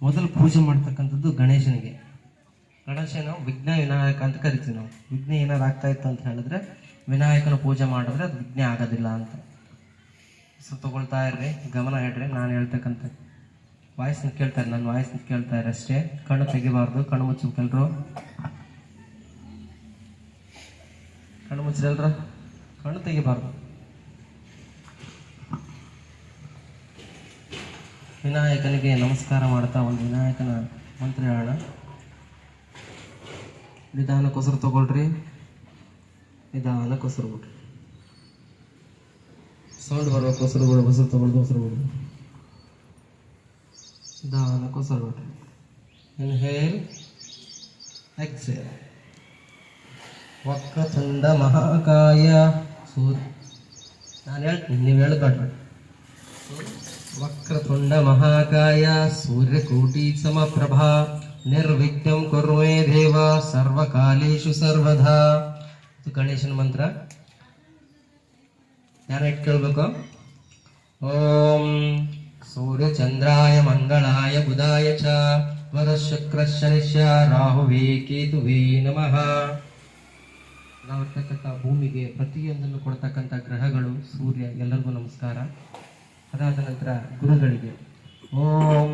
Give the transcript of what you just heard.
ಮೊದಲು ಪೂಜೆ ಮಾಡ್ತಕ್ಕಂಥದ್ದು ಗಣೇಶನಿಗೆ. ಗಣೇಶನ ವಿಘ್ನ ವಿನಾಯಕ ಅಂತ ಕರಿತೀವಿ ನಾವು. ವಿಘ್ನ ಏನಾರು ಆಗ್ತಾ ಇತ್ತು ಅಂತ ಹೇಳಿದ್ರೆ ವಿನಾಯಕನ ಪೂಜೆ ಮಾಡಿದ್ರೆ ಅದು ವಿಘ್ನ ಆಗೋದಿಲ್ಲ ಅಂತ. ಸೊ ತಗೊಳ್ತಾ ಇರ್ರಿ, ಗಮನ ಇಡ್ರಿ. ನಾನು ಹೇಳ್ತಕ್ಕಂಥ ವಾಯ್ಸ್ನ ಕೇಳ್ತಾ ಇರಿ, ನನ್ನ ವಾಯ್ಸ್ನ ಕೇಳ್ತಾ ಇರಿ ಅಷ್ಟೇ. ಕಣ್ಣು ತೆಗಿಬಾರ್ದು, ಕಣ್ಣು ಮುಚ್ಚಬೇಕಲ್ರು. ಕಣ್ಣು ಮುಚ್ಚಿರಲ್ರ, ಕಣ್ಣು ತೆಗಿಬಾರ್ದು. ವಿನಾಯಕನಿಗೆ ನಮಸ್ಕಾರ ಮಾಡ್ತಾ ಒಂದು ವಿನಾಯಕನ ಮಂತ್ರ ಹೇಳೋಣ. ನಿಧಾನ ಕೊಸರು ತಗೊಳ್ರಿ, ನಿಧಾನ ಕೊಸರು ಬಿಡ್ರಿ. ಸೌಂಡ್ ಬರುವ ಕೊಸರುಗಳು, ಹೊಸರು ತಗೊಳ್ದು, ಹೊಸರು ಬಿಡ್ರಿ. ನಿಧಾನ ಕೊಸರು ಬಿಡ್ರಿ. Inhale, exhale. ವಕ್ರತುಂಡ ಮಹಾಕಾಯ ಸೂರ್ಯ. ನಾನು ಹೇಳ್ತೀನಿ, ನೀವು ಹೇಳ್ಬೇಡ್ರಿ. ವಕ್ರತುಂಡ ಮಹಾಕಾಯ ಸೂರ್ಯಕೋಟಿ ಸಮಪ್ರಭಾ ನಿರ್ವಿಘ್ನಂ ಕುರು ಮೇ ದೇವ ಸರ್ವಕಾಲೇಶು ಸರ್ವದಾ. ಇದು ಗಣೇಶನ ಮಂತ್ರ. ಯಾರು ಇಟ್ಕೊಳ್ಬೇಕು? ಓಂ ಸೂರ್ಯಚಂದ್ರಾಯ ಮಂಗಳಾಯ ಬುಧಾಯ ಚ ವರಶುಕ್ರಶನಿಶ್ಯ ರಾಹುವೇ ಕೇತುವೇ ನಮಃ. ನಾವಿರ್ತಕ್ಕಂಥ ಭೂಮಿಗೆ ಪ್ರತಿಯೊಂದನ್ನು ಕೊಡ್ತಕ್ಕಂಥ ಗ್ರಹಗಳು, ಸೂರ್ಯ, ಎಲ್ಲರಿಗೂ ನಮಸ್ಕಾರ. ಅದಾದ ನಂತರ ಗುರುಗಳಿಗೆ ಓಂ